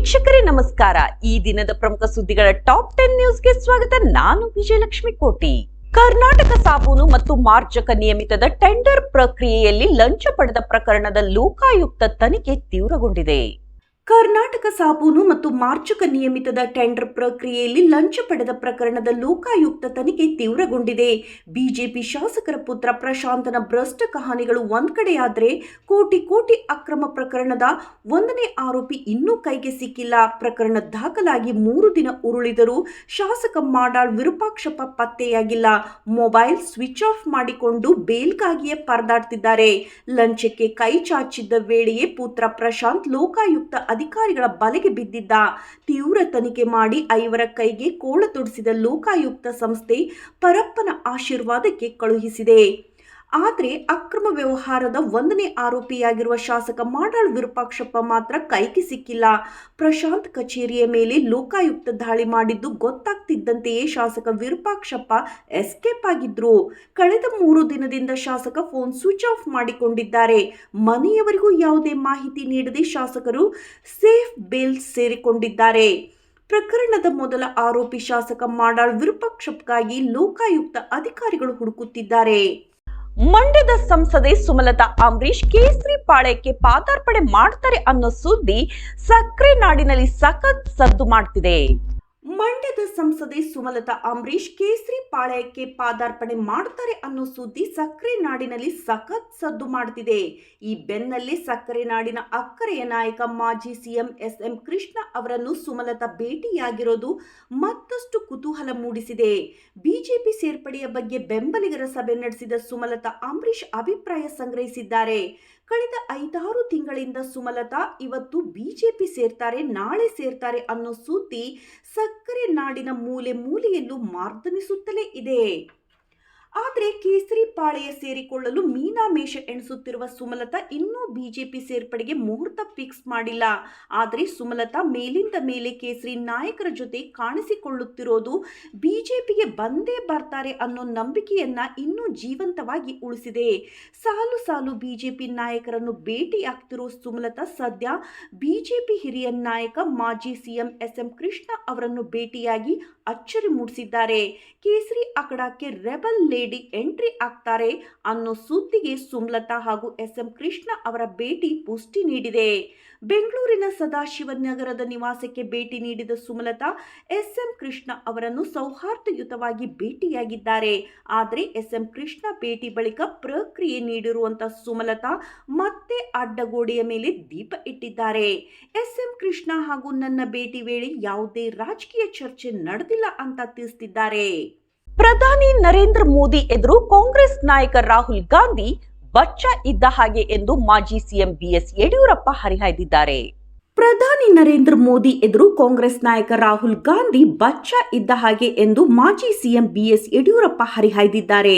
ವೀಕ್ಷಕರೇ ನಮಸ್ಕಾರ. ಈ ದಿನದ ಪ್ರಮುಖ ಸುದ್ದಿಗಳ ಟಾಪ್ 10 ನ್ಯೂಸ್ಗೆ ಸ್ವಾಗತ. ನಾನು ವಿಜಯಲಕ್ಷ್ಮಿ ಕೋಟಿ. ಕರ್ನಾಟಕ ಸಾಬೂನು ಮತ್ತು ಮಾರ್ಜಕ ನಿಯಮಿತದ ಟೆಂಡರ್ ಪ್ರಕ್ರಿಯೆಯಲ್ಲಿ ಲಂಚ ಪಡೆದ ಪ್ರಕರಣದ ಲೋಕಾಯುಕ್ತ ತನಿಖೆ ತೀವ್ರಗೊಂಡಿದೆ. ಕರ್ನಾಟಕ ಸಾಬೂನು ಮತ್ತು ಮಾರ್ಜಕ ನಿಯಮಿತದ ಟೆಂಡರ್ ಪ್ರಕ್ರಿಯೆಯಲ್ಲಿ ಲಂಚ ಪಡೆದ ಪ್ರಕರಣದ ಲೋಕಾಯುಕ್ತ ತನಿಖೆ ತೀವ್ರಗೊಂಡಿದೆ. ಬಿಜೆಪಿ ಶಾಸಕರ ಪುತ್ರ ಪ್ರಶಾಂತನ ಭ್ರಷ್ಟ ಕಹಾನಿಗಳು ಒಂದ್ ಕಡೆಯಾದ್ರೆ, ಕೋಟಿ ಅಕ್ರಮ ಪ್ರಕರಣದ 1ನೇ ಆರೋಪಿ ಇನ್ನೂ ಕೈಗೆ ಸಿಕ್ಕಿಲ್ಲ. ಪ್ರಕರಣ ದಾಖಲಾಗಿ 3 ದಿನ ಉರುಳಿದರೂ ಶಾಸಕ ಮಾಡಾಳ್ ವಿರೂಪಾಕ್ಷಪ್ಪ ಪತ್ತೆಯಾಗಿಲ್ಲ. ಮೊಬೈಲ್ ಸ್ವಿಚ್ ಆಫ್ ಮಾಡಿಕೊಂಡು ಬೇಲ್ಗಾಗಿಯೇ ಪರದಾಡ್ತಿದ್ದಾರೆ. ಲಂಚಕ್ಕೆ ಕೈ ಚಾಚಿದ್ದ ವೇಳೆಯೇ ಪುತ್ರ ಪ್ರಶಾಂತ್ ಲೋಕಾಯುಕ್ತ ಅಧಿಕಾರಿಗಳ ಬಲೆಗೆ ಬಿದ್ದಿದ್ದ. ತೀವ್ರ ತನಿಖೆ ಮಾಡಿ 5ರ ಕೈಗೆ ಕೋಳ ತೊಡಿಸಿದ ಲೋಕಾಯುಕ್ತ ಸಂಸ್ಥೆ ಪರಪ್ಪನ ಆಶೀರ್ವಾದಕ್ಕೆ ಕಳುಹಿಸಿದೆ. ಆದರೆ ಅಕ್ರಮ ವ್ಯವಹಾರದ 1ನೇ ಆರೋಪಿಯಾಗಿರುವ ಶಾಸಕ ಮಾಡಾಳ್ ವಿರೂಪಾಕ್ಷಪ್ಪ ಮಾತ್ರ ಕೈಗೆ ಸಿಕ್ಕಿಲ್ಲ. ಪ್ರಶಾಂತ್ ಕಚೇರಿಯ ಮೇಲೆ ಲೋಕಾಯುಕ್ತ ದಾಳಿ ಮಾಡಿದ್ದು ಗೊತ್ತಾಗ್ತಿದ್ದಂತೆಯೇ ಶಾಸಕ ವಿರೂಪಾಕ್ಷಪ್ಪ ಎಸ್ಕೇಪ್ ಆಗಿದ್ರು. ಕಳೆದ 3 ದಿನದಿಂದ ಶಾಸಕ ಫೋನ್ ಸ್ವಿಚ್ ಆಫ್ ಮಾಡಿಕೊಂಡಿದ್ದಾರೆ. ಮನೆಯವರಿಗೂ ಯಾವುದೇ ಮಾಹಿತಿ ನೀಡದೆ ಶಾಸಕರು ಸೇಫ್ ಬೇಲ್ ಸೇರಿಕೊಂಡಿದ್ದಾರೆ. ಪ್ರಕರಣದ ಮೊದಲ ಆರೋಪಿ ಶಾಸಕ ಮಾಡಾಳ್ ವಿರೂಪಾಕ್ಷಪ್ಪಗಾಗಿ ಲೋಕಾಯುಕ್ತ ಅಧಿಕಾರಿಗಳು ಹುಡುಕುತ್ತಿದ್ದಾರೆ. ಮಂಡ್ಯದ ಸಂಸದೆ ಸುಮಲತಾ ಅಂಬರೀಶ್ ಕೇಸರಿ ಪಾಳ್ಯಕ್ಕೆ ಪಾದಾರ್ಪಣೆ ಮಾಡ್ತಾರೆ ಅನ್ನೋ ಸುದ್ದಿ ಸಕ್ಕರೆ ನಾಡಿನಲ್ಲಿ ಸಖತ್ ಸದ್ದು ಮಾಡ್ತಿದೆ. ಮಂಡ್ಯದ ಸಂಸದೆ ಸುಮಲತಾ ಅಂಬರೀಶ್ ಕೇಸರಿ ಪಾಳ್ಯಕ್ಕೆ ಪಾದಾರ್ಪಣೆ ಮಾಡ್ತಾರೆ ಅನ್ನೋ ಸುದ್ದಿ ಸಕ್ಕರೆ ನಾಡಿನಲ್ಲಿ ಸಖತ್ ಸದ್ದು ಮಾಡ್ತಿದೆ. ಈ ಬೆನ್ನಲ್ಲೇ ಸಕ್ಕರೆ ನಾಡಿನ ಅಕ್ಕರೆಯ ನಾಯಕ ಮಾಜಿ ಸಿಎಂ ಎಸ್.ಎಂ. ಕೃಷ್ಣ ಅವರನ್ನು ಸುಮಲತಾ ಭೇಟಿಯಾಗಿರೋದು ಮತ್ತಷ್ಟು ಕುತೂಹಲ ಮೂಡಿಸಿದೆ. ಬಿಜೆಪಿ ಸೇರ್ಪಡೆಯ ಬಗ್ಗೆ ಬೆಂಬಲಿಗರ ಸಭೆ ನಡೆಸಿದ ಸುಮಲತಾ ಅಂಬರೀಶ್ ಅಭಿಪ್ರಾಯ ಸಂಗ್ರಹಿಸಿದ್ದಾರೆ. ಕಳೆದ 5-6 ತಿಂಗಳಿಂದ ಸುಮಲತಾ ಇವತ್ತು ಬಿಜೆಪಿ ಸೇರ್ತಾರೆ, ನಾಳೆ ಸೇರ್ತಾರೆ ಅನ್ನೋ ಸುದ್ದಿ ಸಕ್ಕರೆ ನಾಡಿನ ಮೂಲೆ ಮೂಲೆಯಲ್ಲೂ ಮಾರ್ದನಿಸುತ್ತಲೇ ಇದೆ. ಆದರೆ ಕೇಸರಿ ಪಾಳ್ಯ ಸೇರಿಕೊಳ್ಳಲು ಮೀನಾಮೇಷ ಎಣಿಸುತ್ತಿರುವ ಸುಮಲತಾ ಇನ್ನೂ ಬಿಜೆಪಿ ಸೇರ್ಪಡೆಗೆ ಮುಹೂರ್ತ ಫಿಕ್ಸ್ ಮಾಡಿಲ್ಲ. ಆದರೆ ಸುಮಲತಾ ಮೇಲಿಂದ ಮೇಲೆ ಕೇಸರಿ ನಾಯಕರ ಜೊತೆ ಕಾಣಿಸಿಕೊಳ್ಳುತ್ತಿರೋದು ಬಿಜೆಪಿಗೆ ಬಂದೇ ಬರ್ತಾರೆ ಅನ್ನೋ ನಂಬಿಕೆಯನ್ನ ಇನ್ನೂ ಜೀವಂತವಾಗಿ ಉಳಿಸಿದೆ. ಸಾಲು ಸಾಲು ಬಿಜೆಪಿ ನಾಯಕರನ್ನು ಭೇಟಿಯಾಗ್ತಿರೋ ಸುಮಲತಾ ಸದ್ಯ ಬಿಜೆಪಿ ಹಿರಿಯ ನಾಯಕ ಮಾಜಿ ಸಿಎಂ ಎಸ್.ಎಂ. ಕೃಷ್ಣ ಅವರನ್ನು ಭೇಟಿಯಾಗಿ ಅಚ್ಚರಿ ಮೂಡಿಸಿದ್ದಾರೆ. ಕೇಸರಿ ಅಖಾಡಕ್ಕೆ ರೆಬಲ್ ಲೇಡಿ ಎಂಟ್ರಿ ಆಗ್ತಾರೆ ಅನ್ನೋ ಸುದ್ದಿಗೆ ಸುಮಲತಾ ಹಾಗೂ ಎಸ್.ಎಂ. ಕೃಷ್ಣ ಅವರ ಭೇಟಿ ಪುಷ್ಟಿ ನೀಡಿದೆ. ಬೆಂಗಳೂರಿನ ಸದಾಶಿವನಗರದ ನಿವಾಸಕ್ಕೆ ಭೇಟಿ ನೀಡಿದ ಸುಮಲತಾ ಎಸ್.ಎಂ. ಕೃಷ್ಣ ಅವರನ್ನು ಸೌಹಾರ್ದಯುತವಾಗಿ ಭೇಟಿಯಾಗಿದ್ದಾರೆ. ಆದರೆ ಎಸ್.ಎಂ. ಕೃಷ್ಣ ಭೇಟಿ ಬಳಿಕ ಪ್ರಕ್ರಿಯೆ ನೀಡಿರುವಂತಹ ಸುಮಲತಾ ಮತ್ತೆ ಅಡ್ಡಗೋಡೆಯ ಮೇಲೆ ದೀಪ ಇಟ್ಟಿದ್ದಾರೆ. ಎಸ್.ಎಂ. ಕೃಷ್ಣ ಹಾಗೂ ನನ್ನ ಭೇಟಿ ವೇಳೆ ಯಾವುದೇ ರಾಜಕೀಯ ಚರ್ಚೆ ನಡೆದಿಲ್ಲ ಅಂತ ತಿಳಿಸಿದ್ದಾರೆ. ಪ್ರಧಾನಿ ನರೇಂದ್ರ ಮೋದಿ ಎದುರು ಕಾಂಗ್ರೆಸ್ ನಾಯಕ ರಾಹುಲ್ ಗಾಂಧಿ ಬಚ್ಚ ಇದ್ದ ಹಾಗೆ ಎಂದು ಮಾಜಿ ಸಿಎಂ ಬಿಎಸ್ ಯಡಿಯೂರಪ್ಪ ಹರಿಹಾಯ್ದಿದ್ದಾರೆ. ಪ್ರಧಾನಿ ನರೇಂದ್ರ ಮೋದಿ ಎದುರು ಕಾಂಗ್ರೆಸ್ ನಾಯಕ ರಾಹುಲ್ ಗಾಂಧಿ ಬಚ್ಚ ಇದ್ದ ಹಾಗೆ ಎಂದು ಮಾಜಿ ಸಿಎಂ ಬಿಎಸ್ ಯಡಿಯೂರಪ್ಪ ಹರಿಹಾಯ್ದಿದ್ದಾರೆ.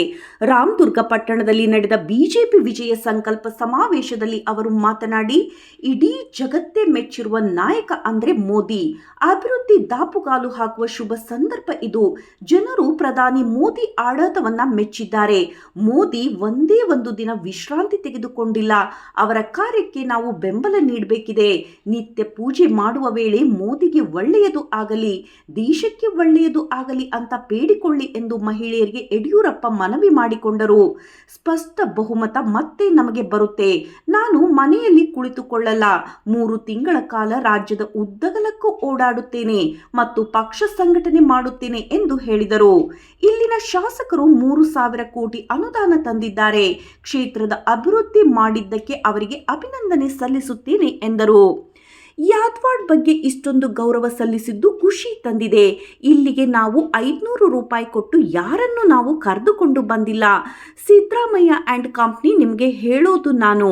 ರಾಮದುರ್ಗ ಪಟ್ಟಣದಲ್ಲಿ ನಡೆದ ಬಿಜೆಪಿ ವಿಜಯ ಸಂಕಲ್ಪ ಸಮಾವೇಶದಲ್ಲಿ ಅವರು ಮಾತನಾಡಿ, ಇಡೀ ಜಗತ್ತೇ ಮೆಚ್ಚಿರುವ ನಾಯಕ ಅಂದ್ರೆ ಮೋದಿ. ಅಭಿವೃದ್ಧಿ ದಾಪುಗಾಲು ಹಾಕುವ ಶುಭ ಸಂದರ್ಭ ಇದು. ಜನರು ಪ್ರಧಾನಿ ಮೋದಿ ಆಡಳಿತವನ್ನ ಮೆಚ್ಚಿದ್ದಾರೆ. ಮೋದಿ ಒಂದೇ ಒಂದು ದಿನ ವಿಶ್ರಾಂತಿ ತೆಗೆದುಕೊಂಡಿಲ್ಲ. ಅವರ ಕಾರ್ಯಕ್ಕೆ ನಾವು ಬೆಂಬಲ ನೀಡಬೇಕಿದೆ. ನಿತ್ಯ ಪೂಜೆ ಮಾಡುವ ವೇಳೆ ಮೋದಿಗೆ ಒಳ್ಳೆಯದು ಆಗಲಿ, ದೇಶಕ್ಕೆ ಒಳ್ಳೆಯದು ಆಗಲಿ ಅಂತ ಬೇಡಿಕೊಳ್ಳಿ ಎಂದು ಮಹಿಳೆಯರಿಗೆ ಯಡಿಯೂರಪ್ಪ ಮನವಿ ಮಾಡಿಕೊಂಡರು. ಸ್ಪಷ್ಟ ಬಹುಮತ ಮತ್ತೆ ನಮಗೆ ಬರುತ್ತೆ. ನಾನು ಮನೆಯಲ್ಲಿ ಕುಳಿತುಕೊಳ್ಳಲ್ಲ. 3 ತಿಂಗಳ ಕಾಲ ರಾಜ್ಯದ ಉದ್ದಗಲಕ್ಕೂ ಓಡಾಡುತ್ತೇನೆ ಮತ್ತು ಪಕ್ಷ ಸಂಘಟನೆ ಮಾಡುತ್ತೇನೆ ಎಂದು ಹೇಳಿದರು. ಇಲ್ಲಿನ ಶಾಸಕರು 3,000 ಕೋಟಿ ಅನುದಾನ ತಂದಿದ್ದಾರೆ. ಕ್ಷೇತ್ರದ ಅಭಿವೃದ್ಧಿ ಮಾಡಿದ್ದಕ್ಕೆ ಅವರಿಗೆ ಅಭಿನಂದನೆ ಸಲ್ಲಿಸುತ್ತೇನೆ ಎಂದರು. ಯಾದವಾಡ್ ಬಗ್ಗೆ ಇಷ್ಟೊಂದು ಗೌರವ ಸಲ್ಲಿಸಿದ್ದು ಖುಷಿ ತಂದಿದೆ. ಇಲ್ಲಿಗೆ ನಾವು 500 ರೂಪಾಯಿ ಕೊಟ್ಟು ಯಾರನ್ನು ನಾವು ಕರೆದುಕೊಂಡು ಬಂದಿಲ್ಲ. ಸಿದ್ದರಾಮಯ್ಯ ಆ್ಯಂಡ್ ಕಂಪ್ನಿ ನಿಮಗೆ ಹೇಳೋದು ನಾನು,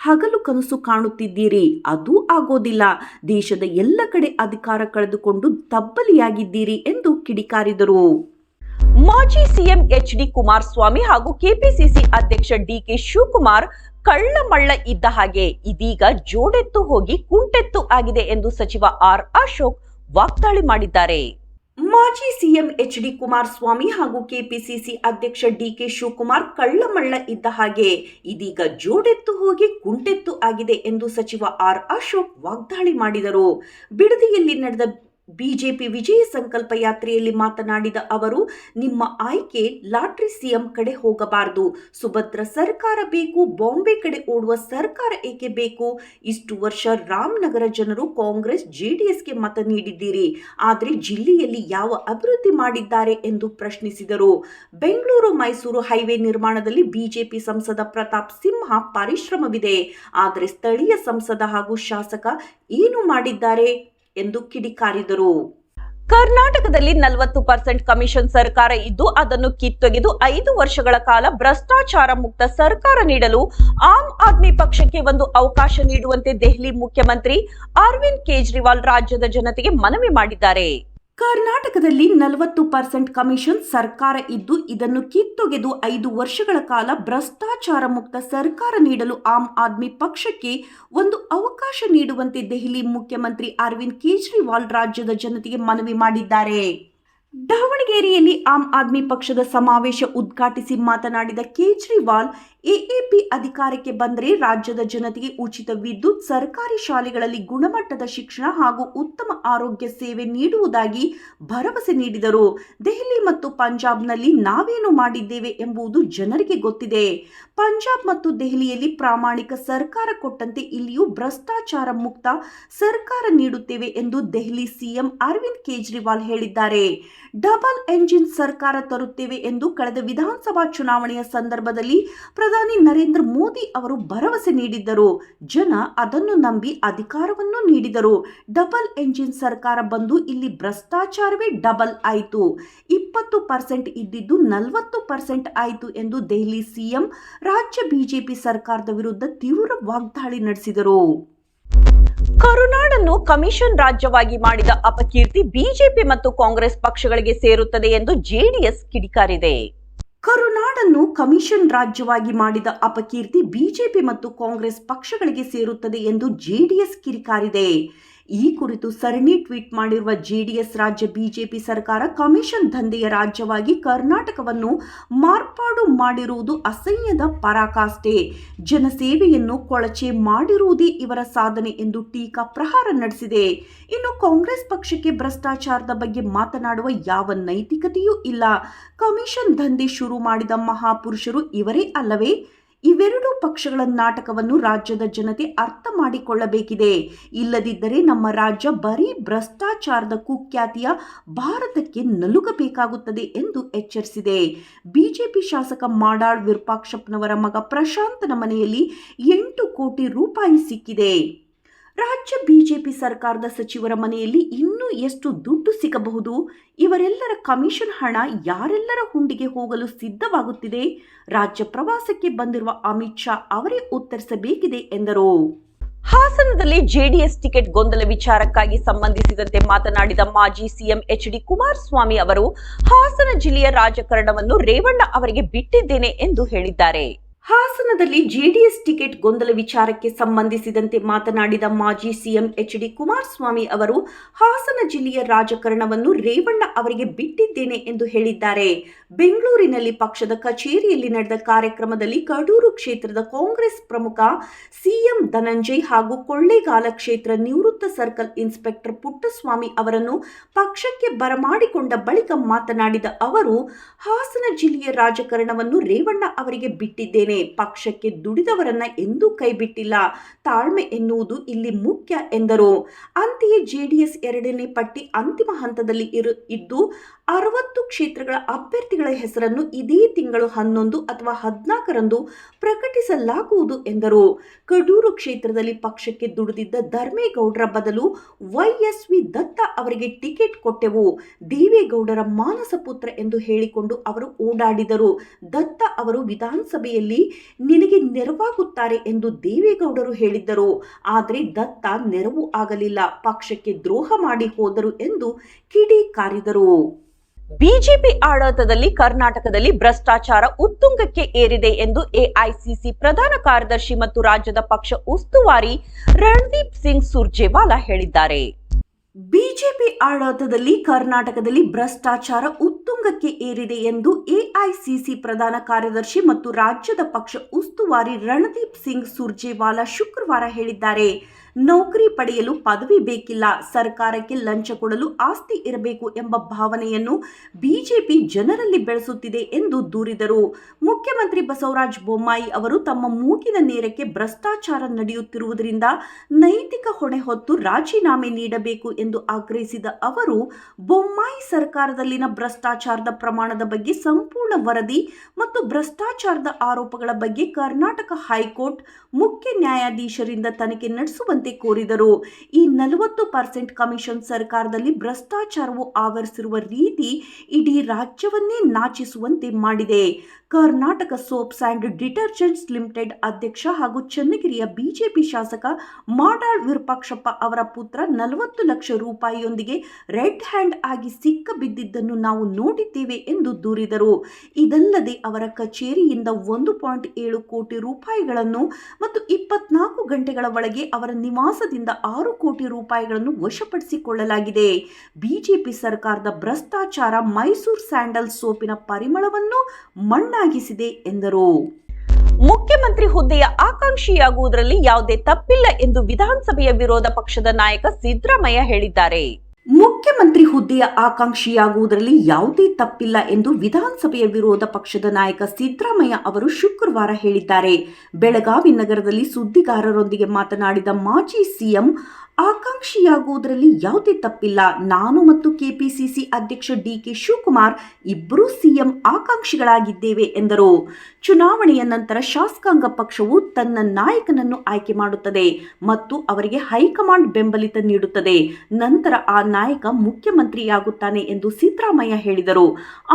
ಹಗಲು ಕನಸು ಕಾಣುತ್ತಿದ್ದೀರಿ, ಅದು ಆಗೋದಿಲ್ಲ. ದೇಶದ ಎಲ್ಲ ಕಡೆ ಅಧಿಕಾರ ಕಳೆದುಕೊಂಡು ತಬ್ಬಲಿಯಾಗಿದ್ದೀರಿ ಎಂದು ಕಿಡಿಕಾರಿದರು. ಮಾಜಿ ಸಿಎಂ ಎಚ್.ಡಿ. ಕುಮಾರಸ್ವಾಮಿ ಹಾಗೂ ಕೆಪಿಸಿಸಿ ಅಧ್ಯಕ್ಷ ಡಿ.ಕೆ. ಶಿವಕುಮಾರ್ ಕಳ್ಳ ಮಳ್ಳ ಇದ್ದ ಹಾಗೆ ಇದೀಗ ಜೋಡೆತ್ತು ಹೋಗಿ ಕುಂಟೆತ್ತು ಆಗಿದೆ ಎಂದು ಸಚಿವ ಆರ್. ಅಶೋಕ್ ವಾಗ್ದಾಳಿ ಮಾಡಿದ್ದಾರೆ. ಮಾಜಿ ಸಿಎಂ ಎಚ್.ಡಿ. ಕುಮಾರಸ್ವಾಮಿ ಹಾಗೂ ಕೆಪಿಸಿಸಿ ಅಧ್ಯಕ್ಷ ಡಿ.ಕೆ. ಶಿವಕುಮಾರ್ ಕಳ್ಳಮಳ್ಳ ಇದ್ದ ಹಾಗೆ ಇದೀಗ ಜೋಡೆತ್ತು ಹೋಗಿ ಕುಂಟೆತ್ತು ಆಗಿದೆ ಎಂದು ಸಚಿವ ಆರ್. ಅಶೋಕ್ ವಾಗ್ದಾಳಿ ಮಾಡಿದರು. ಬಿಡದಿಯಲ್ಲಿ ನಡೆದ ಬಿಜೆಪಿ ವಿಜಯ ಸಂಕಲ್ಪ ಯಾತ್ರೆಯಲ್ಲಿ ಮಾತನಾಡಿದ ಅವರು, ನಿಮ್ಮ ಆಯ್ಕೆ ಲಾಟ್ರಿ ಸಿಎಂ ಕಡೆ ಹೋಗಬಾರದು. ಸುಭದ್ರ ಸರ್ಕಾರ ಬೇಕು. ಬಾಂಬೆ ಕಡೆ ಓಡುವ ಸರ್ಕಾರ ಏಕೆ ಬೇಕು? ಇಷ್ಟು ವರ್ಷ ರಾಮನಗರ ಜನರು ಕಾಂಗ್ರೆಸ್ ಜೆಡಿಎಸ್ಗೆ ಮತ ನೀಡಿದ್ದೀರಿ. ಆದರೆ ಜಿಲ್ಲೆಯಲ್ಲಿ ಯಾವ ಅಭಿವೃದ್ಧಿ ಮಾಡಿದ್ದಾರೆ ಎಂದು ಪ್ರಶ್ನಿಸಿದರು. ಬೆಂಗಳೂರು ಮೈಸೂರು ಹೈವೇ ನಿರ್ಮಾಣದಲ್ಲಿ ಬಿಜೆಪಿ ಸಂಸದ ಪ್ರತಾಪ್ ಸಿಂಹ ಪರಿಶ್ರಮವಿದೆ. ಆದರೆ ಸ್ಥಳೀಯ ಸಂಸದ ಹಾಗೂ ಶಾಸಕ ಏನು ಮಾಡಿದ್ದಾರೆ ಎಂದು ಕಿಡಿಕಾರಿದರು. ಕರ್ನಾಟಕದಲ್ಲಿ 40% ಕಮಿಷನ್ ಸರ್ಕಾರ ಇದ್ದು ಅದನ್ನು ಕಿತ್ತೊಗೆದು 5 ವರ್ಷಗಳ ಕಾಲ ಭ್ರಷ್ಟಾಚಾರ ಮುಕ್ತ ಸರ್ಕಾರ ನೀಡಲು ಆಮ್ ಆದ್ಮಿ ಪಕ್ಷಕ್ಕೆ ಒಂದು ಅವಕಾಶ ನೀಡುವಂತೆ ದೆಹಲಿ ಮುಖ್ಯಮಂತ್ರಿ ಅರವಿಂದ್ ಕೇಜ್ರಿವಾಲ್ ರಾಜ್ಯದ ಜನತೆಗೆ ಮನವಿ ಮಾಡಿದ್ದಾರೆ. ಕರ್ನಾಟಕದಲ್ಲಿ 40% ಕಮಿಷನ್ ಸರ್ಕಾರ ಇದ್ದು ಇದನ್ನು ಕಿತ್ತೊಗೆದು 5 ವರ್ಷಗಳ ಕಾಲ ಭ್ರಷ್ಟಾಚಾರ ಮುಕ್ತ ಸರ್ಕಾರ ನೀಡಲು ಆಮ್ ಆದ್ಮಿ ಪಕ್ಷಕ್ಕೆ ಒಂದು ಅವಕಾಶ ನೀಡುವಂತೆ ದೆಹಲಿ ಮುಖ್ಯಮಂತ್ರಿ ಅರವಿಂದ್ ಕೇಜ್ರಿವಾಲ್ ರಾಜ್ಯದ ಜನತೆಗೆ ಮನವಿ ಮಾಡಿದ್ದಾರೆ. ದಾವಣಗೆರೆಯಲ್ಲಿ ಆಮ್ ಆದ್ಮಿ ಪಕ್ಷದ ಸಮಾವೇಶ ಉದ್ಘಾಟಿಸಿ ಮಾತನಾಡಿದ ಕೇಜ್ರಿವಾಲ್, ಎಎಪಿ ಅಧಿಕಾರಕ್ಕೆ ಬಂದರೆ ರಾಜ್ಯದ ಜನತೆಗೆ ಉಚಿತ ವಿದ್ಯುತ್, ಸರ್ಕಾರಿ ಶಾಲೆಗಳಲ್ಲಿ ಗುಣಮಟ್ಟದ ಶಿಕ್ಷಣ ಹಾಗೂ ಉತ್ತಮ ಆರೋಗ್ಯ ಸೇವೆ ನೀಡುವುದಾಗಿ ಭರವಸೆ ನೀಡಿದರು. ದೆಹಲಿ ಮತ್ತು ಪಂಜಾಬ್ನಲ್ಲಿ ನಾವೇನು ಮಾಡಿದ್ದೇವೆ ಎಂಬುದು ಜನರಿಗೆ ಗೊತ್ತಿದೆ. ಪಂಜಾಬ್ ಮತ್ತು ದೆಹಲಿಯಲ್ಲಿ ಪ್ರಾಮಾಣಿಕ ಸರ್ಕಾರ ಕೊಟ್ಟಂತೆ ಇಲ್ಲಿಯೂ ಭ್ರಷ್ಟಾಚಾರ ಮುಕ್ತ ಸರ್ಕಾರ ನೀಡುತ್ತೇವೆ ಎಂದು ದೆಹಲಿ ಸಿಎಂ ಅರವಿಂದ್ ಕೇಜ್ರಿವಾಲ್ ಹೇಳಿದ್ದಾರೆ. ಡಬಲ್ ಎಂಜಿನ್ ಸರ್ಕಾರ ತರುತ್ತೇವೆ ಎಂದು ಕಳೆದ ವಿಧಾನಸಭಾ ಚುನಾವಣೆಯ ಸಂದರ್ಭದಲ್ಲಿ ಪ್ರಧಾನಿ ನರೇಂದ್ರ ಮೋದಿ ಅವರು ಭರವಸೆ ನೀಡಿದ್ದರು. ಜನ ಅದನ್ನು ನಂಬಿ ಅಧಿಕಾರವನ್ನು ನೀಡಿದರು. ಡಬಲ್ ಎಂಜಿನ್ ಸರ್ಕಾರ ಬಂದು ಇಲ್ಲಿ ಭ್ರಷ್ಟಾಚಾರವೇ ಡಬಲ್ ಆಯಿತು. 20% ಇದ್ದಿದ್ದು 40% ಆಯಿತು ಎಂದು ದೆಹಲಿ ಸಿಎಂ ರಾಜ್ಯ ಬಿಜೆಪಿ ಸರ್ಕಾರದ ವಿರುದ್ಧ ತೀವ್ರ ವಾಗ್ದಾಳಿ ನಡೆಸಿದರು. ಕರುನಾಡನ್ನು ಕಮಿಷನ್ ರಾಜ್ಯವಾಗಿ ಮಾಡಿದ ಅಪಕೀರ್ತಿ ಬಿಜೆಪಿ ಮತ್ತು ಕಾಂಗ್ರೆಸ್ ಪಕ್ಷಗಳಿಗೆ ಸೇರುತ್ತದೆ ಎಂದು ಜೆಡಿಎಸ್ ಕಿಡಿಕಾರಿದೆ. ಕರುನಾಡನ್ನು ಕಮಿಷನ್ ರಾಜ್ಯವಾಗಿ ಮಾಡಿದ ಅಪಕೀರ್ತಿ ಬಿಜೆಪಿ ಮತ್ತು ಕಾಂಗ್ರೆಸ್ ಪಕ್ಷಗಳಿಗೆ ಸೇರುತ್ತದೆ ಎಂದು ಜೆಡಿಎಸ್ ಕಿಡಿಕಾರಿದೆ. ಈ ಕುರಿತು ಸರಣಿ ಟ್ವೀಟ್ ಮಾಡಿರುವ ಜೆಡಿಎಸ್, ರಾಜ್ಯ ಬಿಜೆಪಿ ಸರ್ಕಾರ ಕಮಿಷನ್ ದಂಧೆಯ ರಾಜ್ಯವಾಗಿ ಕರ್ನಾಟಕವನ್ನು ಮಾರ್ಪಾಡು ಮಾಡಿರುವುದು ಅಸಹ್ಯದ ಪರಾಕಾಷ್ಠೆ. ಜನಸೇವೆಯನ್ನು ಕೊಳಚೆ ಮಾಡಿರುವುದೇ ಇವರ ಸಾಧನೆ ಎಂದು ಟೀಕಾ ಪ್ರಹಾರ ನಡೆಸಿದೆ. ಇನ್ನು ಕಾಂಗ್ರೆಸ್ ಪಕ್ಷಕ್ಕೆ ಭ್ರಷ್ಟಾಚಾರದ ಬಗ್ಗೆ ಮಾತನಾಡುವ ಯಾವ ನೈತಿಕತೆಯೂ ಇಲ್ಲ. ಕಮಿಷನ್ ದಂಧೆ ಶುರು ಮಾಡಿದ ಮಹಾಪುರುಷರು ಇವರೇ ಅಲ್ಲವೇ? ಇವೆರಡೂ ಪಕ್ಷಗಳ ನಾಟಕವನ್ನು ರಾಜ್ಯದ ಜನತೆ ಅರ್ಥ ಮಾಡಿಕೊಳ್ಳಬೇಕಿದೆ. ಇಲ್ಲದಿದ್ದರೆ ನಮ್ಮ ರಾಜ್ಯ ಬರೀ ಭ್ರಷ್ಟಾಚಾರದ ಕುಖ್ಯಾತಿಯ ಭಾರತಕ್ಕೆ ನಲುಗಬೇಕಾಗುತ್ತದೆ ಎಂದು ಎಚ್ಚರಿಸಿದೆ. ಬಿಜೆಪಿ ಶಾಸಕ ಮಾಡಾಳ್ ವಿರೂಪಾಕ್ಷಪ್ಪನವರ ಮಗ ಪ್ರಶಾಂತನ ಮನೆಯಲ್ಲಿ 8 ಕೋಟಿ ರೂಪಾಯಿ ಸಿಕ್ಕಿದೆ. ರಾಜ್ಯ ಬಿಜೆಪಿ ಸರ್ಕಾರದ ಸಚಿವರ ಮನೆಯಲ್ಲಿ ಇನ್ನೂ ಎಷ್ಟು ದುಡ್ಡು ಸಿಗಬಹುದು? ಇವರೆಲ್ಲರ ಕಮಿಷನ್ ಹಣ ಯಾರೆಲ್ಲರ ಹುಂಡಿಗೆ ಹೋಗಲು ಸಿದ್ಧವಾಗುತ್ತಿದೆ? ರಾಜ್ಯ ಪ್ರವಾಸಕ್ಕೆ ಬಂದಿರುವ ಅಮಿತ್ ಶಾ ಅವರೇ ಉತ್ತರಿಸಬೇಕಿದೆ ಎಂದರು. ಹಾಸನದಲ್ಲಿ ಜೆಡಿಎಸ್ ಟಿಕೆಟ್ ಗೊಂದಲ ವಿಚಾರಕ್ಕಾಗಿ ಸಂಬಂಧಿಸಿದಂತೆ ಮಾತನಾಡಿದ ಮಾಜಿ ಸಿಎಂ ಎಚ್.ಡಿ. ಕುಮಾರಸ್ವಾಮಿ ಅವರು, ಹಾಸನ ಜಿಲ್ಲೆಯ ರಾಜಕಾರಣವನ್ನು ರೇವಣ್ಣ ಅವರಿಗೆ ಬಿಟ್ಟಿದ್ದೇನೆ ಎಂದು ಹೇಳಿದ್ದಾರೆ. ಹಾಸನದಲ್ಲಿ ಜೆಡಿಎಸ್ ಟಿಕೆಟ್ ಗೊಂದಲ ವಿಚಾರಕ್ಕೆ ಸಂಬಂಧಿಸಿದಂತೆ ಮಾತನಾಡಿದ ಮಾಜಿ ಸಿಎಂ ಎಚ್.ಡಿ. ಕುಮಾರಸ್ವಾಮಿ ಅವರು, ಹಾಸನ ಜಿಲ್ಲೆಯ ರಾಜಕಾರಣವನ್ನು ರೇವಣ್ಣ ಅವರಿಗೆ ಬಿಟ್ಟಿದ್ದೇನೆ ಎಂದು ಹೇಳಿದ್ದಾರೆ. ಬೆಂಗಳೂರಿನಲ್ಲಿ ಪಕ್ಷದ ಕಚೇರಿಯಲ್ಲಿ ನಡೆದ ಕಾರ್ಯಕ್ರಮದಲ್ಲಿ ಕಡೂರು ಕ್ಷೇತ್ರದ ಕಾಂಗ್ರೆಸ್ ಪ್ರಮುಖ ಸಿಎಂ ಧನಂಜಯ್ ಹಾಗೂ ಕೊಳ್ಳೇಗಾಲ ಕ್ಷೇತ್ರ ನಿವೃತ್ತ ಸರ್ಕಲ್ ಇನ್ಸ್ಪೆಕ್ಟರ್ ಪುಟ್ಟಸ್ವಾಮಿ ಅವರನ್ನು ಪಕ್ಷಕ್ಕೆ ಬರಮಾಡಿಕೊಂಡ ಬಳಿಕ ಮಾತನಾಡಿದ ಅವರು, ಹಾಸನ ಜಿಲ್ಲೆಯ ರಾಜಕಾರಣವನ್ನು ರೇವಣ್ಣ ಅವರಿಗೆ ಬಿಟ್ಟಿದ್ದೇನೆ. ಪಕ್ಷಕ್ಕೆ ದುಡಿದವರನ್ನ ಎಂದೂ ಕೈಬಿಟ್ಟಿಲ್ಲ. ತಾಳ್ಮೆ ಎನ್ನುವುದು ಇಲ್ಲಿ ಮುಖ್ಯ ಎಂದರು. ಅಂತೆಯೇ ಜೆಡಿಎಸ್ 2ನೇ ಪಟ್ಟಿ ಅಂತಿಮ ಹಂತದಲ್ಲಿ ಇದ್ದು 60 ಕ್ಷೇತ್ರಗಳ ಅಭ್ಯರ್ಥಿಗಳ ಹೆಸರನ್ನು ಇದೇ ತಿಂಗಳು 11 ಅಥವಾ 14ರಂದು ಪ್ರಕಟಿಸಲಾಗುವುದು ಎಂದರು. ಕಡೂರು ಕ್ಷೇತ್ರದಲ್ಲಿ ಪಕ್ಷಕ್ಕೆ ದುಡಿದಿದ್ದ ಧರ್ಮೇಗೌಡರ ಬದಲು ವೈಎಸ್ವಿ ದತ್ತ ಅವರಿಗೆ ಟಿಕೆಟ್ ಕೊಟ್ಟೆವು. ದೇವೇಗೌಡರ ಮಾನಸ ಪುತ್ರ ಎಂದು ಹೇಳಿಕೊಂಡು ಅವರು ಓಡಾಡಿದರು. ದತ್ತ ಅವರು ವಿಧಾನಸಭೆಯಲ್ಲಿ ನಿನಗೆ ನೆರವಾಗುತ್ತಾರೆ ಎಂದು ದೇವೇಗೌಡರು ಹೇಳಿದ್ದರು. ಆದರೆ ದತ್ತ ನೆರವು ಆಗಲಿಲ್ಲ, ಪಕ್ಷಕ್ಕೆ ದ್ರೋಹ ಮಾಡಿ ಹೋದರು ಎಂದು ಕಿಡಿಕಾರಿದರು. ಬಿಜೆಪಿ ಆಡಳಿತದಲ್ಲಿ ಕರ್ನಾಟಕದಲ್ಲಿ ಭ್ರಷ್ಟಾಚಾರ ಉತ್ತುಂಗಕ್ಕೆ ಏರಿದೆ ಎಂದು ಎಐಸಿಸಿ ಪ್ರಧಾನ ಕಾರ್ಯದರ್ಶಿ ಮತ್ತು ರಾಜ್ಯದ ಪಕ್ಷ ಉಸ್ತುವಾರಿ ರಣದೀಪ್ ಸಿಂಗ್ ಸುರ್ಜೇವಾಲಾ ಹೇಳಿದ್ದಾರೆ. ಬಿಜೆಪಿ ಆಡಳಿತದಲ್ಲಿ ಕರ್ನಾಟಕದಲ್ಲಿ ಭ್ರಷ್ಟಾಚಾರ ಉತ್ತುಂಗಕ್ಕೆ ಏರಿದೆ ಎಂದು ಎಐಸಿಸಿ ಪ್ರಧಾನ ಕಾರ್ಯದರ್ಶಿ ಮತ್ತು ರಾಜ್ಯದ ಪಕ್ಷ ಉಸ್ತುವಾರಿ ರಣದೀಪ್ ಸಿಂಗ್ ಸುರ್ಜೇವಾಲಾ ಶುಕ್ರವಾರ ಹೇಳಿದ್ದಾರೆ. ನೌಕರಿ ಪಡೆಯಲು ಪದವಿ ಬೇಕಿಲ್ಲ, ಸರ್ಕಾರಕ್ಕೆ ಲಂಚ ಕೊಡಲು ಆಸ್ತಿ ಇರಬೇಕು ಎಂಬ ಭಾವನೆಯನ್ನು ಬಿಜೆಪಿ ಜನರಲ್ಲಿ ಬೆಳೆಸುತ್ತಿದೆ ಎಂದು ದೂರಿದರು. ಮುಖ್ಯಮಂತ್ರಿ ಬಸವರಾಜ ಬೊಮ್ಮಾಯಿ ಅವರು ತಮ್ಮ ಮೂಗಿನ ನೇರಕ್ಕೆ ಭ್ರಷ್ಟಾಚಾರ ನಡೆಯುತ್ತಿರುವುದರಿಂದ ನೈತಿಕ ಹೊಣೆ ಹೊತ್ತು ರಾಜೀನಾಮೆ ನೀಡಬೇಕು ಎಂದು ಆಗ್ರಹಿಸಿದ ಅವರು, ಬೊಮ್ಮಾಯಿ ಸರ್ಕಾರದಲ್ಲಿನ ಭ್ರಷ್ಟಾಚಾರದ ಪ್ರಮಾಣದ ಬಗ್ಗೆ ಸಂಪೂರ್ಣ ವರದಿ ಮತ್ತು ಭ್ರಷ್ಟಾಚಾರದ ಆರೋಪಗಳ ಬಗ್ಗೆ ಕರ್ನಾಟಕ ಹೈಕೋರ್ಟ್ ಮುಖ್ಯ ನ್ಯಾಯಾಧೀಶರಿಂದ ತನಿಖೆ ನಡೆಸುವಂತೆ ಕೋರಿದರು. ಈ 40% ಕಮಿಷನ್ ಸರ್ಕಾರದಲ್ಲಿ ಭ್ರಷ್ಟಾಚಾರವು ಆವರಿಸಿರುವ ರೀತಿ ಇಡೀ ರಾಜ್ಯವನ್ನೇ ನಾಚಿಸುವಂತೆ ಮಾಡಿದೆ. Karnataka soaps and detergents limited ಅಧ್ಯಕ್ಷ ಹಾಗೂ ಚನ್ನಗಿರಿಯ ಬಿಜೆಪಿ ಶಾಸಕ ಮಾಡಾಳ್ ವಿರೂಪಾಕ್ಷಪ್ಪ ಅವರ ಪುತ್ರ 40 ಲಕ್ಷ ರೂಪಾಯಿಯೊಂದಿಗೆ ರೆಡ್ ಹ್ಯಾಂಡ್ ಆಗಿ ಸಿಕ್ಕಬಿದ್ದಿದ್ದನ್ನು ನಾವು ನೋಡಿದ್ದೇವೆ ಎಂದು ದೂರಿದರು. ಇದಲ್ಲದೆ ಅವರ ಕಚೇರಿಯಿಂದ 1.7 ಕೋಟಿ ರೂಪಾಯಿಗಳನ್ನು ಮತ್ತು 24 ಗಂಟೆಗಳ ಒಳಗೆ ಅವರ ನಿವಾಸದಿಂದ 6 ಕೋಟಿ ರೂಪಾಯಿಗಳನ್ನು ವಶಪಡಿಸಿಕೊಳ್ಳಲಾಗಿದೆ. ಬಿಜೆಪಿ ಸರ್ಕಾರದ ಭ್ರಷ್ಟಾಚಾರ ಮೈಸೂರು ಸ್ಯಾಂಡಲ್ ಸೋಪಿನ ಪರಿಮಳವನ್ನು ಮಣ್ಣಾಗಿಸಿದೆ ಎಂದರು. ಮುಖ್ಯಮಂತ್ರಿ ಹುದ್ದೆಯ ಆಕಾಂಕ್ಷಿಯಾಗುವುದರಲ್ಲಿ ಯಾವುದೇ ತಪ್ಪಿಲ್ಲ ಎಂದು ವಿಧಾನಸಭೆಯ ವಿರೋಧ ಪಕ್ಷದ ನಾಯಕ ಸಿದ್ದರಾಮಯ್ಯ ಹೇಳಿದ್ದಾರೆ. ಮುಖ್ಯಮಂತ್ರಿ ಹುದ್ದೆಯ ಆಕಾಂಕ್ಷಿಯಾಗುವುದರಲ್ಲಿ ಯಾವುದೇ ತಪ್ಪಿಲ್ಲ ಎಂದು ವಿಧಾನಸಭೆಯ ವಿರೋಧ ಪಕ್ಷದ ನಾಯಕ ಸಿದ್ದರಾಮಯ್ಯ ಅವರು ಶುಕ್ರವಾರ ಹೇಳಿದ್ದಾರೆ. ಬೆಳಗಾವಿ ನಗರದಲ್ಲಿ ಸುದ್ದಿಗಾರರೊಂದಿಗೆ ಮಾತನಾಡಿದ ಮಾಜಿ ಸಿಎಂ, ಆಕಾಂಕ್ಷಿಯಾಗುವುದರಲ್ಲಿ ಯಾವುದೇ ತಪ್ಪಿಲ್ಲ. ನಾನು ಮತ್ತು ಕೆಪಿಸಿಸಿ ಅಧ್ಯಕ್ಷ ಡಿಕೆ ಶಿವಕುಮಾರ್ ಇಬ್ಬರೂ ಸಿಎಂ ಆಕಾಂಕ್ಷಿಗಳಾಗಿದ್ದೇವೆ ಎಂದರು. ಚುನಾವಣೆಯ ನಂತರ ಶಾಸಕಾಂಗ ಪಕ್ಷವು ತನ್ನ ನಾಯಕನನ್ನು ಆಯ್ಕೆ ಮಾಡುತ್ತದೆ ಮತ್ತು ಅವರಿಗೆ ಹೈಕಮಾಂಡ್ ಬೆಂಬಲಿತ ನೀಡುತ್ತದೆ. ನಂತರ ಆ ನಾಯಕ ಮುಖ್ಯಮಂತ್ರಿಯಾಗುತ್ತಾನೆ ಎಂದು ಸಿದ್ದರಾಮಯ್ಯ ಹೇಳಿದರು.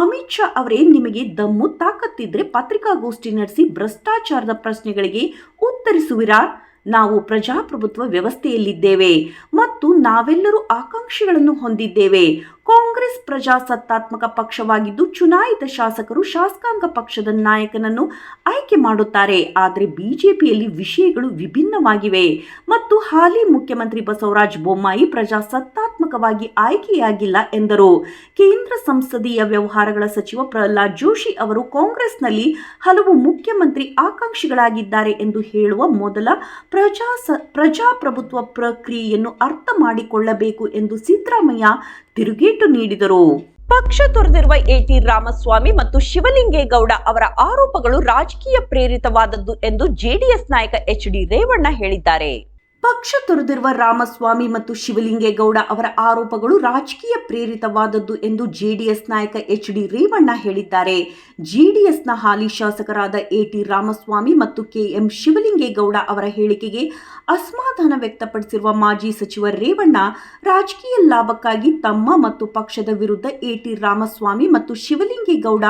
ಅಮಿತ್ ಶಾ ಅವರೇ, ನಿಮಗೆ ದಮ್ಮು ತಾಕತ್ತಿದ್ರೆ ಪತ್ರಿಕಾಗೋಷ್ಠಿ ನಡೆಸಿ ಭ್ರಷ್ಟಾಚಾರದ ಪ್ರಶ್ನೆಗಳಿಗೆ ಉತ್ತರಿಸುವಿರಾ? ನಾವು ಪ್ರಜಾಪ್ರಭುತ್ವ ವ್ಯವಸ್ಥೆಯಲ್ಲಿದ್ದೇವೆ ಮತ್ತು ನಾವೆಲ್ಲರೂ ಆಕಾಂಕ್ಷಿಗಳನ್ನು ಹೊಂದಿದ್ದೇವೆ. ಕಾಂಗ್ರೆಸ್ ಪ್ರಜಾಸತ್ತಾತ್ಮಕ ಪಕ್ಷವಾಗಿದ್ದು ಚುನಾಯಿತ ಶಾಸಕರು ಶಾಸಕಾಂಗ ಪಕ್ಷದ ನಾಯಕನನ್ನು ಆಯ್ಕೆ ಮಾಡುತ್ತಾರೆ. ಆದರೆ ಬಿಜೆಪಿಯಲ್ಲಿ ವಿಷಯಗಳು ವಿಭಿನ್ನವಾಗಿವೆ ಮತ್ತು ಹಾಲಿ ಮುಖ್ಯಮಂತ್ರಿ ಬಸವರಾಜ ಬೊಮ್ಮಾಯಿ ಪ್ರಜಾಸತ್ತಾತ್ಮಕವಾಗಿ ಆಯ್ಕೆಯಾಗಿಲ್ಲ ಎಂದರು. ಕೇಂದ್ರ ಸಂಸದೀಯ ವ್ಯವಹಾರಗಳ ಸಚಿವ ಪ್ರಹ್ಲಾದ್ ಜೋಶಿ ಅವರು ಕಾಂಗ್ರೆಸ್ನಲ್ಲಿ ಹಲವು ಮುಖ್ಯಮಂತ್ರಿ ಆಕಾಂಕ್ಷಿಗಳಾಗಿದ್ದಾರೆ ಎಂದು ಹೇಳುವ ಮೊದಲ ಪ್ರಜಾಪ್ರಭುತ್ವ ಪ್ರಕ್ರಿಯೆಯನ್ನು ಅರ್ಥ ಮಾಡಿಕೊಳ್ಳಬೇಕು ಎಂದು ಸಿದ್ದರಾಮಯ್ಯ ತಿರುಗೇಟು ನೀಡಿದರು. ಪಕ್ಷ ತೊರೆದಿರುವ ಎಟಿ ರಾಮಸ್ವಾಮಿ ಮತ್ತು ಶಿವಲಿಂಗೇಗೌಡ ಅವರ ಆರೋಪಗಳು ರಾಜಕೀಯ ಪ್ರೇರಿತವಾದದ್ದು ಎಂದು ಜೆಡಿಎಸ್ ನಾಯಕ ಎಚ್.ಡಿ. ರೇವಣ್ಣ ಹೇಳಿದ್ದಾರೆ. ಪಕ್ಷ ತೊರೆದಿರುವ ರಾಮಸ್ವಾಮಿ ಮತ್ತು ಶಿವಲಿಂಗೇಗೌಡ ಅವರ ಆರೋಪಗಳು ರಾಜಕೀಯ ಪ್ರೇರಿತವಾದದ್ದು ಎಂದು ಜೆಡಿಎಸ್ ನಾಯಕ ಎಚ್.ಡಿ. ರೇವಣ್ಣ ಹೇಳಿದ್ದಾರೆ. ಜೆಡಿಎಸ್ನ ಹಾಲಿ ಶಾಸಕರಾದ ಎಟಿ ರಾಮಸ್ವಾಮಿ ಮತ್ತು ಕೆಎಂ ಶಿವಲಿಂಗೇಗೌಡ ಅವರ ಹೇಳಿಕೆಗೆ ಅಸಮಾಧಾನ ವ್ಯಕ್ತಪಡಿಸಿರುವ ಮಾಜಿ ಸಚಿವ ರೇವಣ್ಣ, ರಾಜಕೀಯ ಲಾಭಕ್ಕಾಗಿ ತಮ್ಮ ಮತ್ತು ಪಕ್ಷದ ವಿರುದ್ಧ ಎಟಿ ರಾಮಸ್ವಾಮಿ ಮತ್ತು ಶಿವಲಿಂಗೇಗೌಡ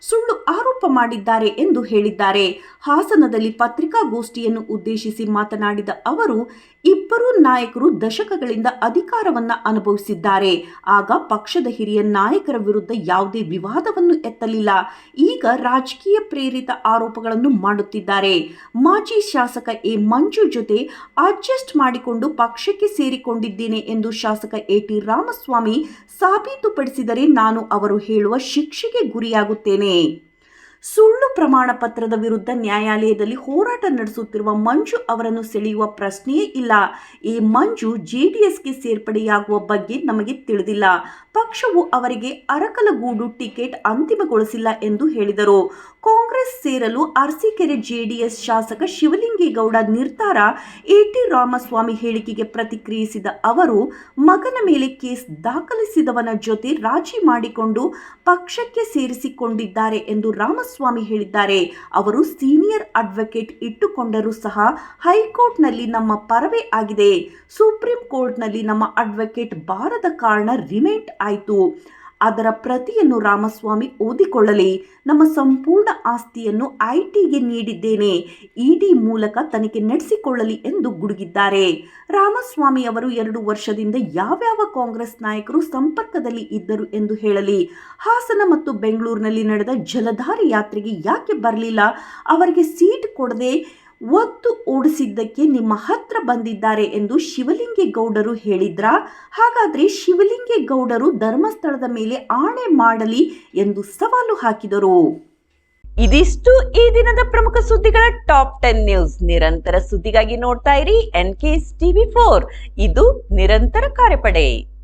ಸುಳ್ಳು ಆರೋಪ ಮಾಡಿದ್ದಾರೆ ಎಂದು ಹೇಳಿದ್ದಾರೆ. ಹಾಸನದಲ್ಲಿ ಪತ್ರಿಕಾಗೋಷ್ಠಿಯನ್ನು ಉದ್ದೇಶಿಸಿ ಮಾತನಾಡಿದ ಅವರು, ಇಬ್ಬರೂ ನಾಯಕರು ದಶಕಗಳಿಂದ ಅಧಿಕಾರವನ್ನ ಅನುಭವಿಸಿದ್ದಾರೆ. ಆಗ ಪಕ್ಷದ ಹಿರಿಯ ನಾಯಕರ ವಿರುದ್ಧ ಯಾವುದೇ ವಿವಾದವನ್ನು ಎತ್ತಲಿಲ್ಲ. ಈಗ ರಾಜಕೀಯ ಪ್ರೇರಿತ ಆರೋಪಗಳನ್ನು ಮಾಡುತ್ತಿದ್ದಾರೆ. ಮಾಜಿ ಶಾಸಕ ಎ ಮಂಜು ಜೊತೆ ಅಡ್ಜಸ್ಟ್ ಮಾಡಿಕೊಂಡು ಪಕ್ಷಕ್ಕೆ ಸೇರಿಕೊಂಡಿದ್ದೇನೆ ಎಂದು ಶಾಸಕ ಎಟಿ ರಾಮಸ್ವಾಮಿ ಸಾಬೀತುಪಡಿಸಿದರೆ ನಾನು ಅವರು ಹೇಳುವ ಶಿಕ್ಷೆಗೆ ಗುರಿಯಾಗುತ್ತೇನೆ. ಸುಳ್ಳು ಪ್ರಮಾಣ ಪತ್ರದ ವಿರುದ್ಧ ನ್ಯಾಯಾಲಯದಲ್ಲಿ ಹೋರಾಟ ನಡೆಸುತ್ತಿರುವ ಮಂಜು ಅವರನ್ನು ಸೆಳೆಯುವ ಪ್ರಶ್ನೆಯೇ ಇಲ್ಲ. ಈ ಮಂಜು ಜೆಡಿಎಸ್ಗೆ ಸೇರ್ಪಡೆಯಾಗುವ ಬಗ್ಗೆ ನಮಗೆ ತಿಳಿದಿಲ್ಲ. ಪಕ್ಷವು ಅವರಿಗೆ ಅರಕಲಗೂಡು ಟಿಕೆಟ್ ಅಂತಿಮಗೊಳಿಸಿಲ್ಲ ಎಂದು ಹೇಳಿದರು. ಕಾಂಗ್ರೆಸ್ ಸೇರಲು ಅರಸೀಕೆರೆ ಜೆಡಿಎಸ್ ಶಾಸಕ ಶಿವಲಿಂಗೇಗೌಡ ನಿರ್ಧಾರ ಎಟಿ ರಾಮಸ್ವಾಮಿ ಹೇಳಿಕೆಗೆ ಪ್ರತಿಕ್ರಿಯಿಸಿದ ಅವರು, ಮಗನ ಮೇಲೆ ಕೇಸ್ ದಾಖಲಿಸಿದವನ ಜೊತೆ ರಾಜಿ ಮಾಡಿಕೊಂಡು ಪಕ್ಷಕ್ಕೆ ಸೇರಿಸಿಕೊಂಡಿದ್ದಾರೆ ಎಂದು ರಾಮಸ್ವಾಮಿ ಹೇಳಿದ್ದಾರೆ. ಅವರು ಸೀನಿಯರ್ ಅಡ್ವೊಕೇಟ್ ಇಟ್ಟುಕೊಂಡರೂ ಸಹ ಹೈಕೋರ್ಟ್ನಲ್ಲಿ ನಮ್ಮ ಪರವೇ ಆಗಿದೆ. ಸುಪ್ರೀಂ ಕೋರ್ಟ್ನಲ್ಲಿ ನಮ್ಮ ಅಡ್ವೊಕೇಟ್ ಬಾರದ ಕಾರಣ ರಿಮೈಂಡ್ ಆಯಿತು. ಅದರ ಪ್ರತಿಯನ್ನು ರಾಮಸ್ವಾಮಿ ಓದಿಕೊಳ್ಳಲಿ. ನಮ್ಮ ಸಂಪೂರ್ಣ ಆಸ್ತಿಯನ್ನು ಐಟಿಗೆ ನೀಡಿದ್ದೇನೆ. ಇಡಿ ಮೂಲಕ ತನಿಖೆ ನಡೆಸಿಕೊಳ್ಳಲಿ ಎಂದು ಗುಡುಗಿದ್ದಾರೆ. ರಾಮಸ್ವಾಮಿ ಅವರು 2 ವರ್ಷದಿಂದ ಯಾವ್ಯಾವ ಕಾಂಗ್ರೆಸ್ ನಾಯಕರು ಸಂಪರ್ಕದಲ್ಲಿ ಇದ್ದರು ಎಂದು ಹೇಳಲಿ. ಹಾಸನ ಮತ್ತು ಬೆಂಗಳೂರಿನಲ್ಲಿ ನಡೆದ ಜಲಧಾರೆ ಯಾತ್ರೆಗೆ ಯಾಕೆ ಬರಲಿಲ್ಲ? ಅವರಿಗೆ ಸೀಟ್ ಕೊಡದೆ ಒತ್ತು ಓಡಿಸಿದ್ದಕ್ಕೆ ನಿಮ್ಮ ಹತ್ರ ಬಂದಿದ್ದಾರೆ ಎಂದು ಶಿವಲಿಂಗೇಗೌಡರು ಹೇಳಿದ್ರಾ? ಹಾಗಾದ್ರೆ ಶಿವಲಿಂಗೇಗೌಡರು ಧರ್ಮಸ್ಥಳದ ಮೇಲೆ ಆಣೆ ಮಾಡಲಿ ಎಂದು ಸವಾಲು ಹಾಕಿದರು. ಇದಿಷ್ಟು ಈ ದಿನದ ಪ್ರಮುಖ ಸುದ್ದಿಗಳ ಟಾಪ್ 10 ನ್ಯೂಸ್. ನಿರಂತರ ಸುದ್ದಿಗಾಗಿ ನೋಡ್ತಾ ಇರಿ NKS TV4. ಇದು ನಿರಂತರ ಕಾರ್ಯಪಡೆ.